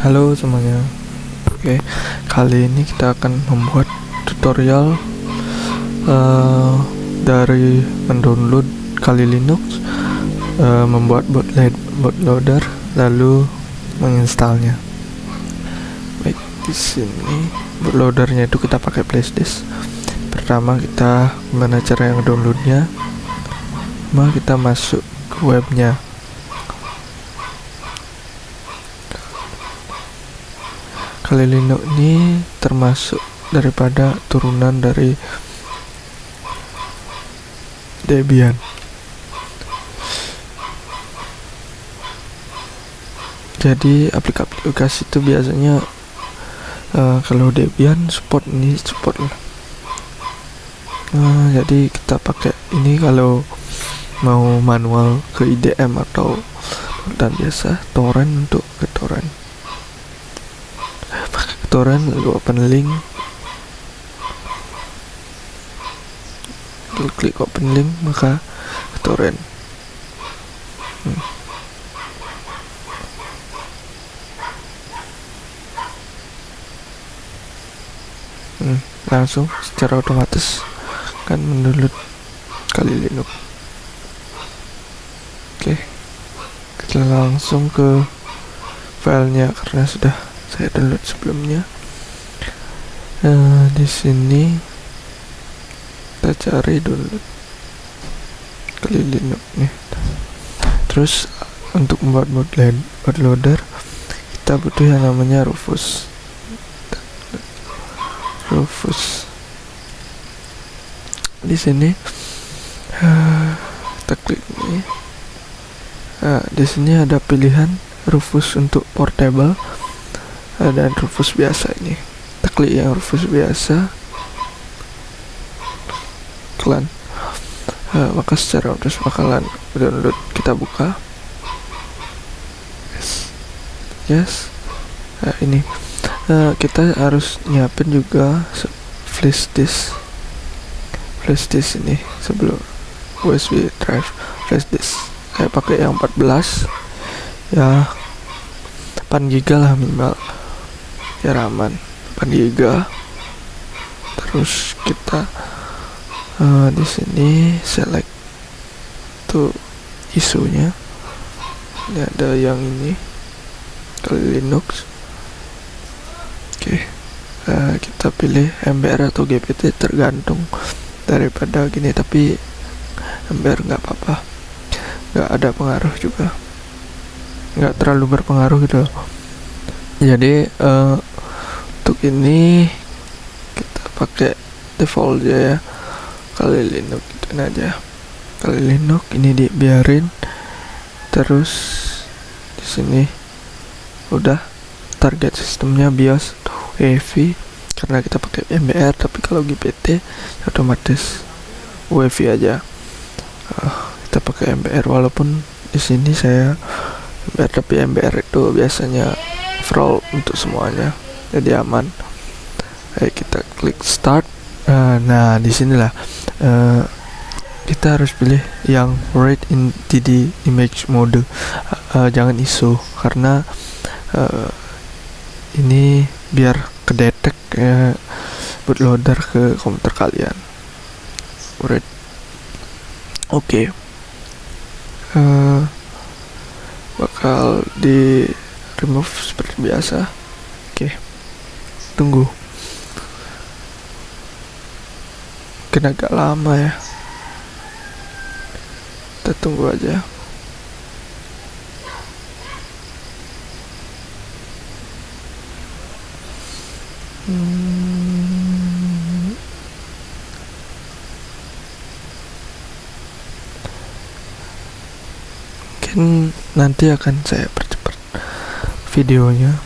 Halo semuanya. Oke, kali ini kita akan membuat tutorial dari mendownload Kali Linux, membuat bootloader, lalu menginstalnya. Baik, di sini bootloadernya itu kita pakai flashdisk. Pertama kita gimana cara yang downloadnya? Kita masuk ke webnya. Kali Linux ini termasuk daripada turunan dari Debian. Jadi aplikasi itu biasanya kalau Debian support lah. Jadi kita pakai ini kalau mau manual ke IDM atau dan biasa torrent untuk ke torrent. Lalu open link, lalu klik open link, maka ke torrent. Langsung secara otomatis kan mendownload Kali Linux. Oke, kita langsung ke filenya karena sudah saya download sebelumnya. Di sini kita cari download Kali Linux nih. Terus untuk membuat bootloader kita butuh yang namanya Rufus. Di sini kita klik ini. Di sini ada pilihan Rufus untuk portable dan Rufus biasa. Ini kita klik yang Rufus biasa, maka secara otomatis bakalan download. Kita buka, yes. Ini kita harus nyiapin juga flash disk ini sebelum USB drive flash disk. Saya pakai yang 14 ya, 8 GB lah minimal ya, aman 8 GB. Terus kita di sini select tuh isunya. Ini ada yang ini Kali Linux. Oke, kita pilih MBR atau GPT tergantung daripada gini, tapi MBR nggak apa-apa, nggak ada pengaruh juga, nggak terlalu berpengaruh gitu. Jadi untuk ini kita pakai default aja ya, Kali Linux gitu aja. Kali Linux ini dibiarin. Terus di sini udah target sistemnya BIOS UEFI karena kita pakai MBR, tapi kalau GPT otomatis UEFI aja. Kita pakai MBR walaupun di sini saya MBR, tapi MBR itu biasanya overall untuk semuanya, jadi aman. Kita klik start. Nah disinilah kita harus pilih yang read in DD image mode, jangan ISO karena ini biar kedetek bootloader ke komputer kalian. Read. Oke. Bakal di remove seperti biasa. Oke. Tunggu. Kena agak lama ya. Kita tunggu aja. Mungkin nanti akan saya percepat videonya.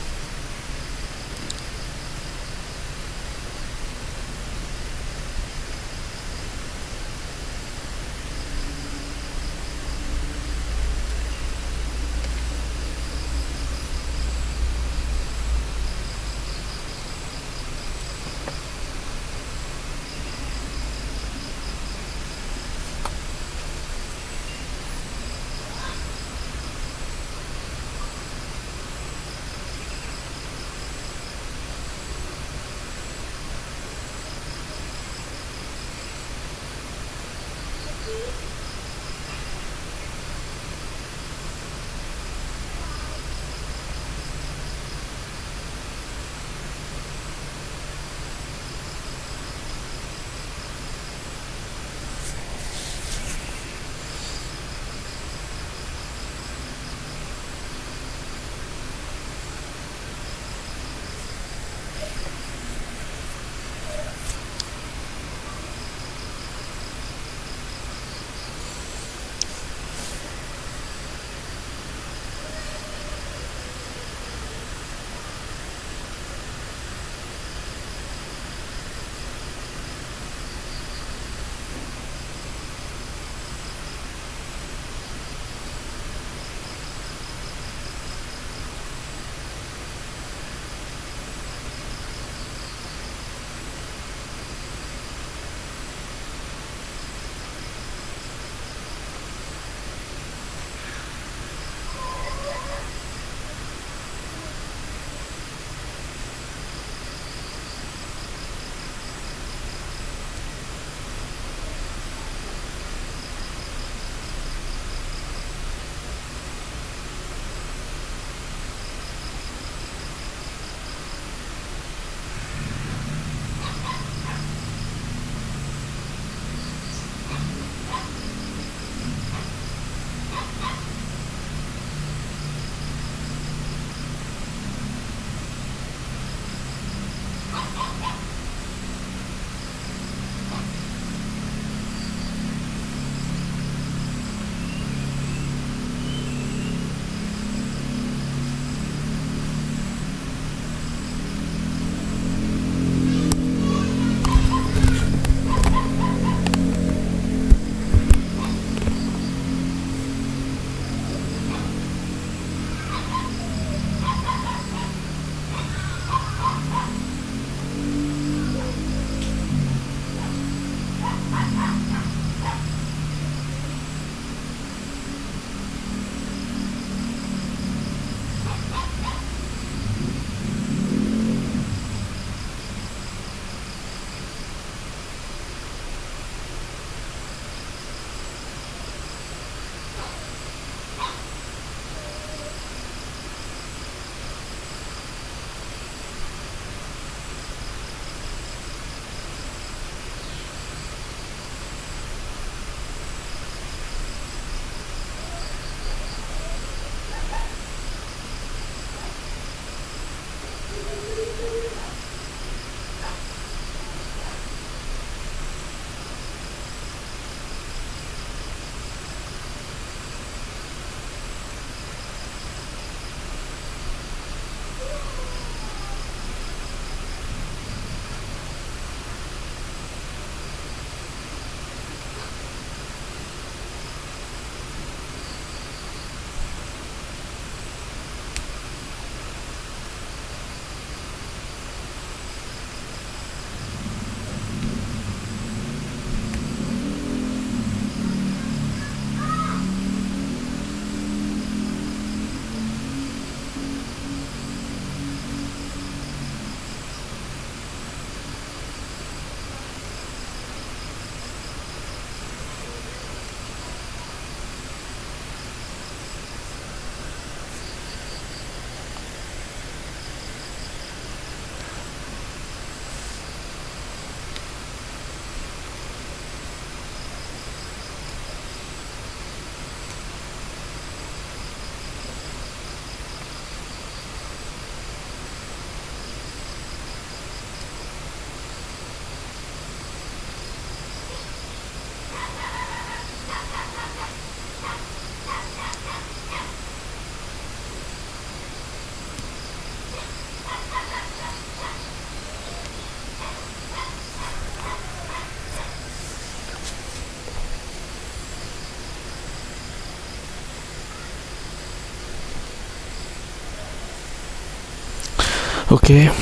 Oke,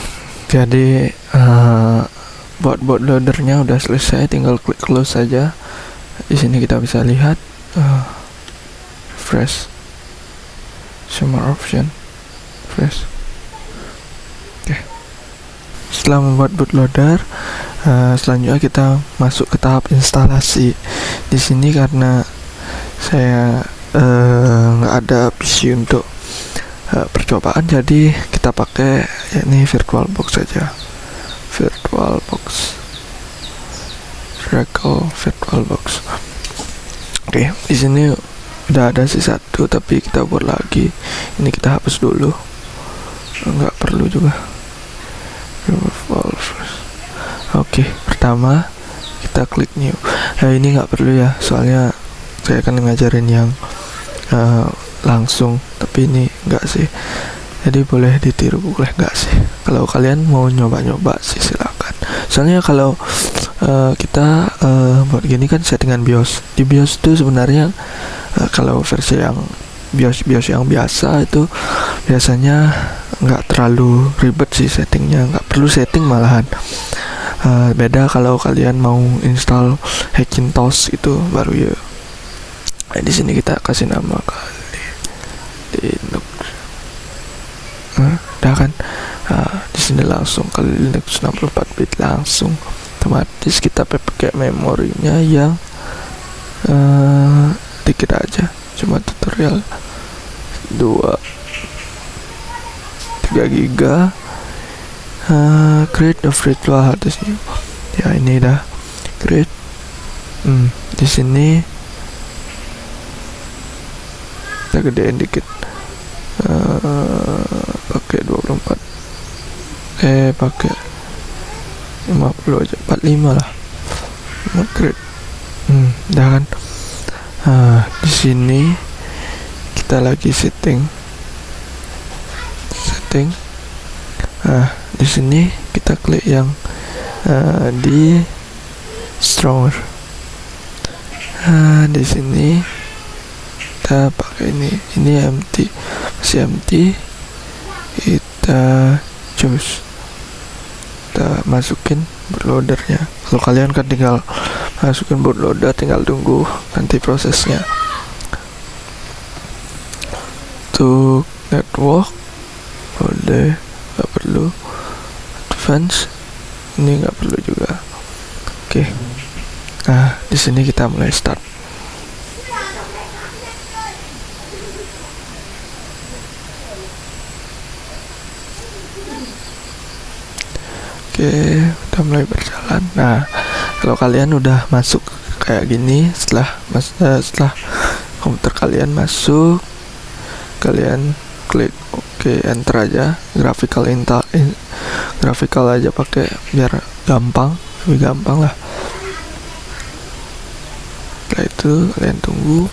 jadi buat bootloadernya udah selesai, tinggal klik close saja. Di sini kita bisa lihat fresh summer option fresh. Oke. Setelah membuat bootloader, selanjutnya kita masuk ke tahap instalasi. Di sini karena saya nggak ada PC untuk percobaan, jadi kita pakai yakni VirtualBox saja. VirtualBox. Oke, di sini udah ada sih satu, tapi kita buat lagi. Ini kita hapus dulu, nggak perlu juga. Oke, pertama kita klik new. Ini nggak perlu ya, soalnya saya akan ngajarin yang langsung, tapi ini enggak sih, jadi boleh ditiru, boleh enggak sih. Kalau kalian mau nyoba-nyoba sih silakan. Soalnya kalau kita buat gini kan settingan BIOS. Di BIOS itu sebenarnya kalau versi yang BIOS yang biasa itu biasanya nggak terlalu ribet sih settingnya, nggak perlu setting malahan. Beda kalau kalian mau install Hackintosh itu baru ya. Di sini kita kasih nama kali Linux. Udah kan? Di sini langsung kali Linux 64 bit langsung. Otomatis kita pakai memorinya yang dikit aja, cuma tutorial 3 giga. Create the virtual hard disk. Ya ini dah create. Di sini kita gedein dikit, pakai 24, pakai 50 aja, 45 lah. Create. Dah kan. Di sini kita lagi setting. Di sini kita klik yang di stronger. Di sini kita pakai ini empty, masih empty. Kita choose, kita masukin bootloadernya. Kalau kalian kan tinggal masukin bootloader, tinggal tunggu nanti prosesnya. Untuk network boleh, nggak perlu. Advance ini nggak perlu juga. Oke. Di sini kita mulai start. Oke, udah mulai berjalan. Kalau kalian udah masuk kayak gini, setelah komputer kalian masuk, kalian klik enter aja, graphical aja pakai biar gampang, lebih gampang lah. Setelah itu kalian tunggu.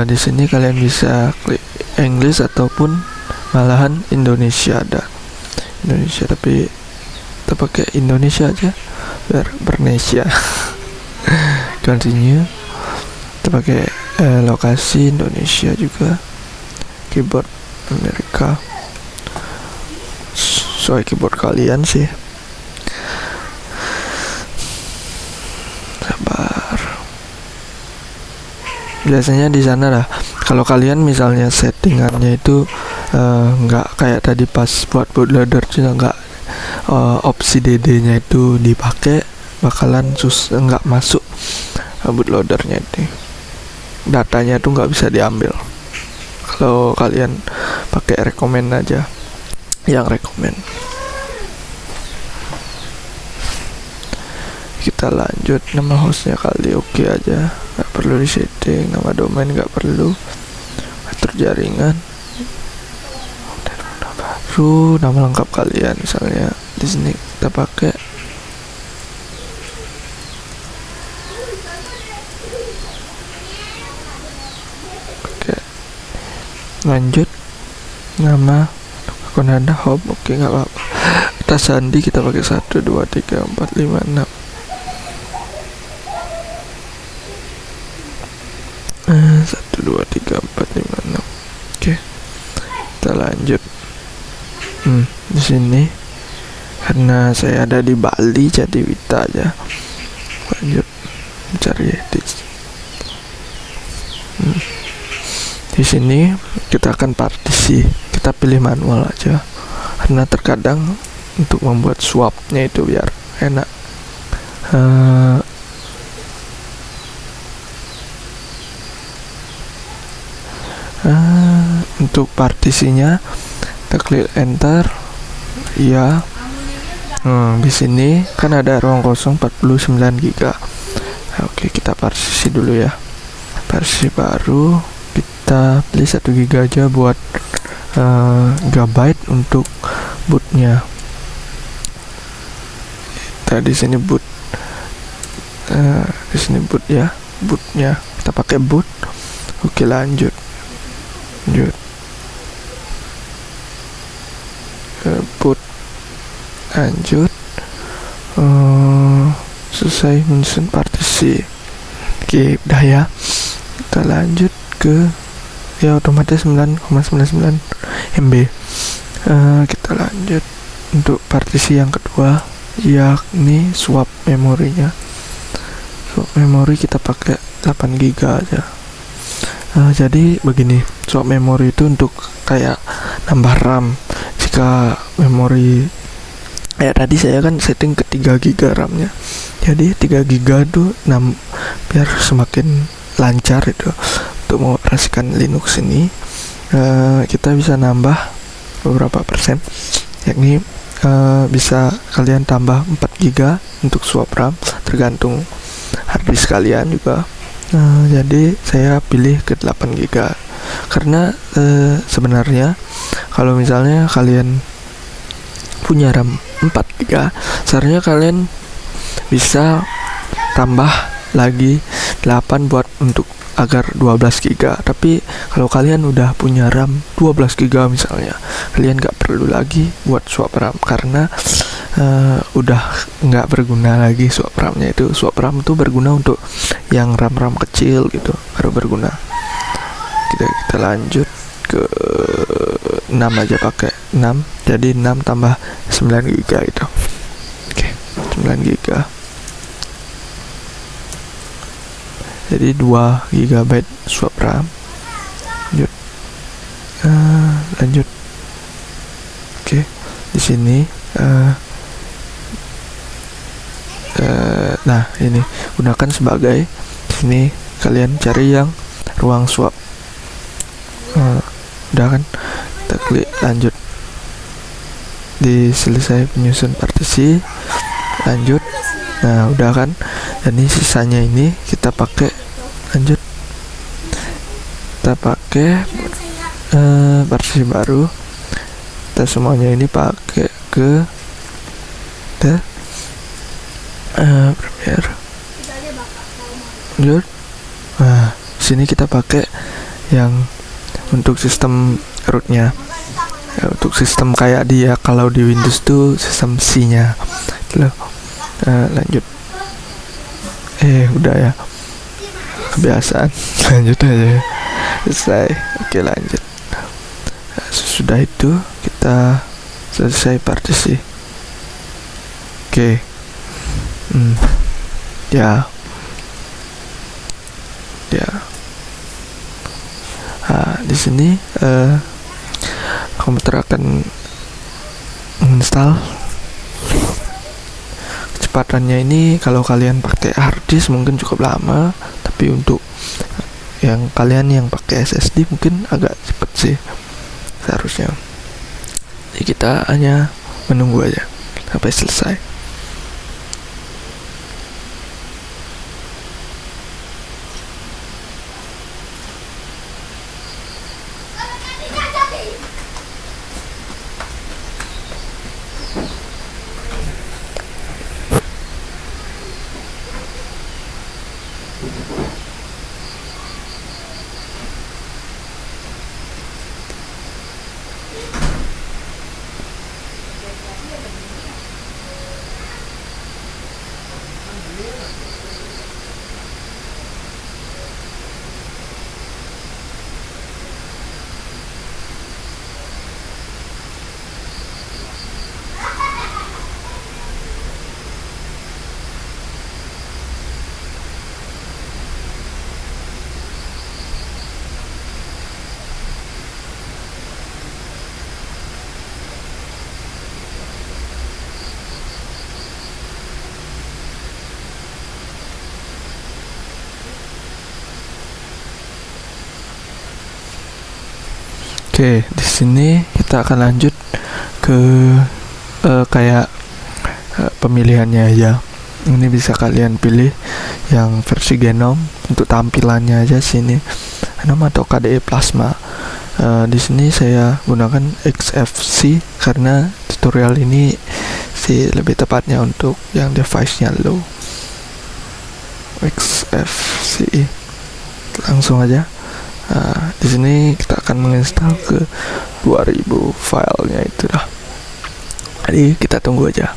Di sini kalian bisa klik English ataupun malahan Indonesia, ada Indonesia, tapi kita pakai Indonesia aja biar bernesia. Continue. Kita pakai lokasi Indonesia juga, keyboard Amerika, soal keyboard kalian sih. Sabar, biasanya di sana lah. Kalau kalian misalnya settingannya itu nggak kayak tadi pas buat bootloader juga nggak opsi DD-nya itu dipakai, bakalan nggak masuk bootloadernya itu. Datanya tuh nggak bisa diambil. Kalau kalian pakai recommend aja, yang recommend. Kita lanjut, nama hostnya kali oke aja, nggak perlu di setting. Nama domain nggak perlu, atur jaringan, baru nama lengkap kalian. Misalnya di sini kita pakai lanjut, nama akun Anda home, oke nggak apa-apa. Kita sandi, kita pakai 1 2 3 4 5 6. 1 2 3 4 lanjut. Di sini karena saya ada di Bali jadi Wita aja. Lanjut cari di sini kita akan partisi, kita pilih manual aja karena terkadang untuk membuat swapnya itu biar enak. Untuk partisinya kita klik enter ya. Di sini kan ada ruang kosong 49 GB. Oke, kita partisi dulu ya. Partisi baru kita pilih 1 GB aja buat gigabyte untuk bootnya. Di sini boot, di sini boot ya, bootnya kita pakai boot. Oke, lanjut boot, lanjut selesai menyusun partisi. Oke, udah ya, kita lanjut ke ya otomatis 9,99 MB. Kita lanjut untuk partisi yang kedua, yakni swap memorinya. Swap memori kita pakai 8 GB aja. Jadi begini, swap memori itu untuk kayak nambah RAM. Jika memori tadi saya kan setting ke 3 GB RAM-nya. Jadi 3 GB itu biar semakin lancar itu untuk mengoperasikan Linux ini. Kita bisa nambah beberapa persen, yakni bisa kalian tambah 4 GB untuk swap RAM, tergantung harddisk kalian juga. Jadi saya pilih ke 8 GB karena sebenarnya kalau misalnya kalian punya RAM 4 GB, seharusnya kalian bisa tambah lagi 8 buat untuk agar 12 GB. Tapi kalau kalian udah punya RAM 12 GB misalnya, kalian gak perlu lagi buat swap RAM karena udah nggak berguna lagi swap RAM-nya. Itu swap RAM itu berguna untuk yang RAM kecil gitu, baru berguna. Kita lanjut ke 6 aja, pakai 6, jadi 6 tambah 9 GB itu. Oke, 9 GB, jadi 2 GB swap RAM. Lanjut. Oke, di sini nah ini gunakan sebagai, sini kalian cari yang ruang swap. Udah kan, kita klik lanjut. Di selesai penyusun partisi, lanjut. Nah udah kan, dan ini sisanya ini kita pakai, lanjut, kita pakai partisi baru. Kita semuanya ini pakai ke Premiere. Lanjut. Nah sini kita pakai yang untuk sistem rootnya, untuk sistem kayak dia kalau di Windows tuh sistem C-nya loh. Lanjut. Udah ya, kebiasaan. Lanjut aja, selesai. Oke, lanjut. Sesudah itu kita selesai partisi. Oke. Ya. Di sini komputer akan menginstal. Kecepatannya ini kalau kalian pakai harddisk mungkin cukup lama, tapi untuk yang kalian yang pakai SSD mungkin agak cepet sih seharusnya. Jadi kita hanya menunggu aja sampai selesai. Oke, di sini kita akan lanjut ke kayak pemilihannya aja. Ini bisa kalian pilih yang versi Genom untuk tampilannya aja sini. Genom atau KDE Plasma. Di sini saya gunakan XFC karena tutorial ini sih lebih tepatnya untuk yang device-nya low. XFC. Langsung aja. Di sini kita akan menginstal ke 2000 filenya itu dah. Jadi kita tunggu aja.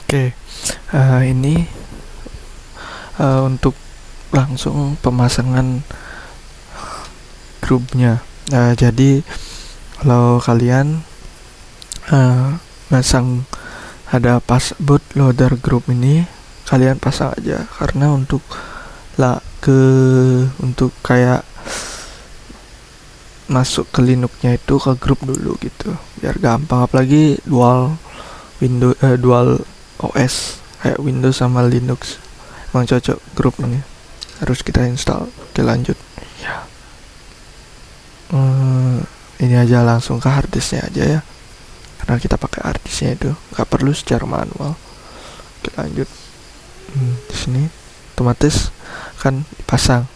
Oke, ini untuk langsung pemasangan grupnya. Jadi kalau kalian masang ada pas bootloader grup ini, kalian pasang aja, karena untuk kayak masuk ke Linux-nya itu ke grup dulu gitu, biar gampang. Apalagi dual OS kayak Windows sama Linux, emang cocok grup ini, harus kita install. Oke, lanjut ya. Ini aja langsung ke harddisknya aja ya, karena kita pakai harddisknya itu nggak perlu secara manual. Oke, lanjut. Di sini otomatis kan dipasang.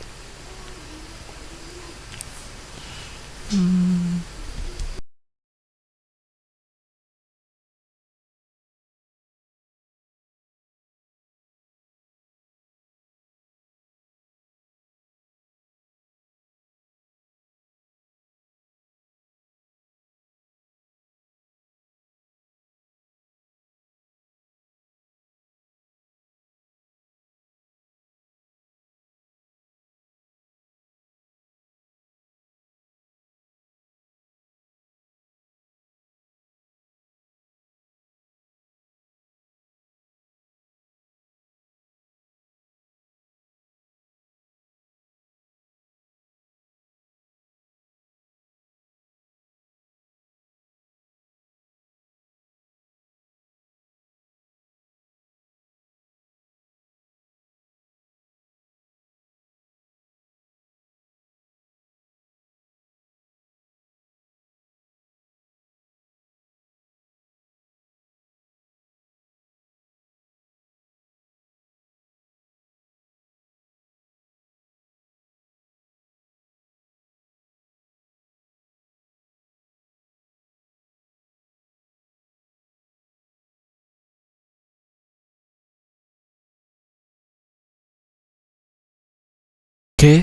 Oke,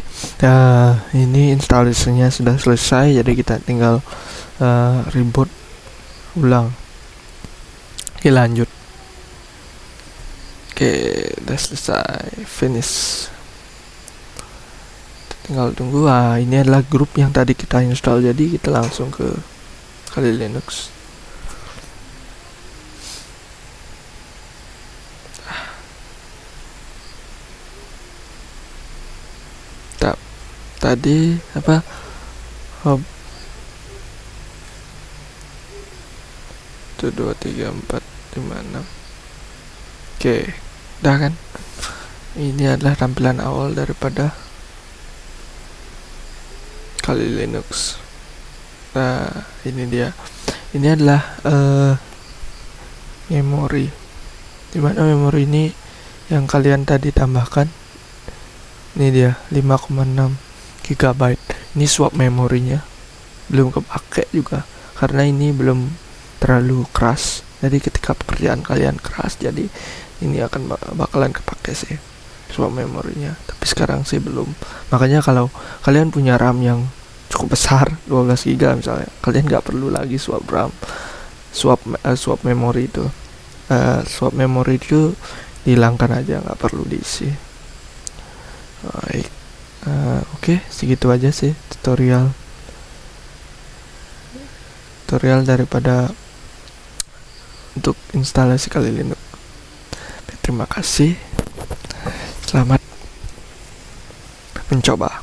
ini instalasinya sudah selesai, jadi kita tinggal reboot ulang. Oke, lanjut. Oke, udah selesai, finish. Tinggal tunggu. Ini adalah grup yang tadi kita install, jadi kita langsung ke Kali Linux. Tadi apa, hub 1 2 3 4 5 6. Oke, udah kan. Ini adalah tampilan awal daripada Kali Linux. Nah, ini dia. Ini adalah memori. Dimana memori ini yang kalian tadi tambahkan. Ini dia 5,6 GB. Ini swap memorinya, belum kepake juga karena ini belum terlalu keras. Jadi ketika pekerjaan kalian keras, jadi ini akan bakalan kepake sih swap memorinya. Tapi sekarang sih belum. Makanya kalau kalian punya RAM yang cukup besar 12 GB misalnya, kalian nggak perlu lagi swap RAM, swap memori itu. Swap memori itu dihilangkan aja, nggak perlu diisi. Baik. Oke, segitu aja sih tutorial daripada untuk instalasi Kali Linux. Terima kasih, selamat mencoba.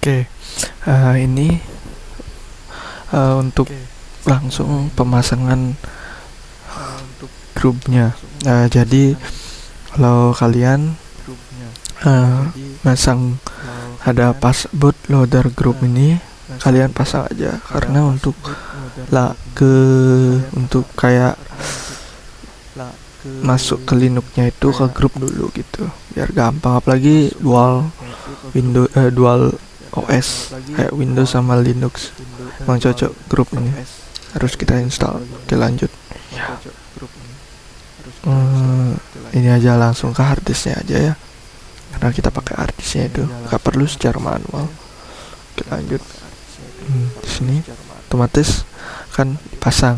Oke, ini untuk langsung pemasangan untuk grupnya. Jadi Kalau kalian masang ada password loader group ini, kalian pasang aja, karena untuk untuk kayak masuk ke Linuxnya itu ke grup dulu gitu, biar gampang. Apalagi dual OS kayak Windows sama Linux, emang cocok grup ini, harus kita install. Oke, lanjut. Ini aja langsung ke harddisknya aja ya, karena kita pakai harddisknya itu nggak perlu secara manual. Oke, lanjut. Di sini otomatis kan pasang.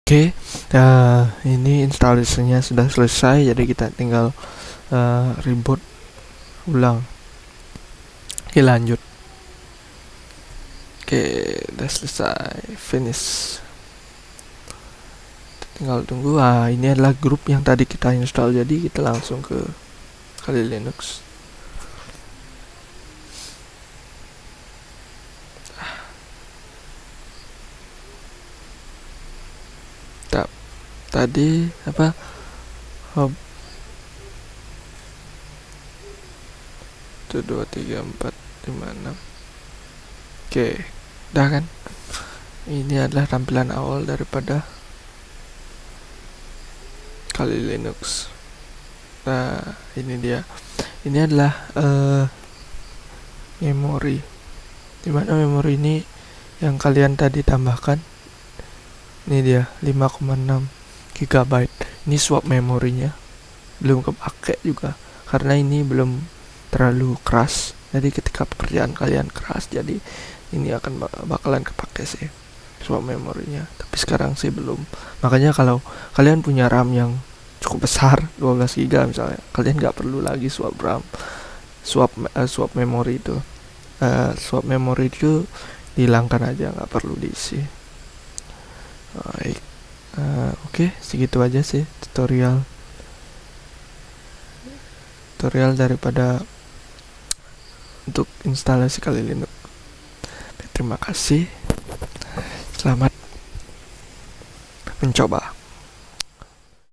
Oke, ini instalasinya sudah selesai, jadi kita tinggal reboot ulang. Oke, lanjut. Oke, udah selesai, finish. Tinggal tunggu. Ini adalah grup yang tadi kita install, jadi kita langsung ke Kali Linux. Tadi apa? Hub 1 2 3 4 5 6. Oke, udah kan? Ini adalah tampilan awal daripada Kali Linux. Nah, ini dia. Ini adalah memori. Dimana memori ini yang kalian tadi tambahkan. Ini dia 5,6 GB. Ini swap memorinya, belum kepake juga karena ini belum terlalu keras. Jadi ketika pekerjaan kalian keras, jadi ini akan bakalan kepake sih swap memorinya. Tapi sekarang sih belum. Makanya kalau kalian punya RAM yang cukup besar 12 GB misalnya, kalian nggak perlu lagi swap RAM, swap memori itu. Swap memori itu dihilangkan aja, nggak perlu diisi. Baik. Oke, segitu aja sih tutorial daripada untuk instalasi Kali Linux. Terima kasih, selamat mencoba.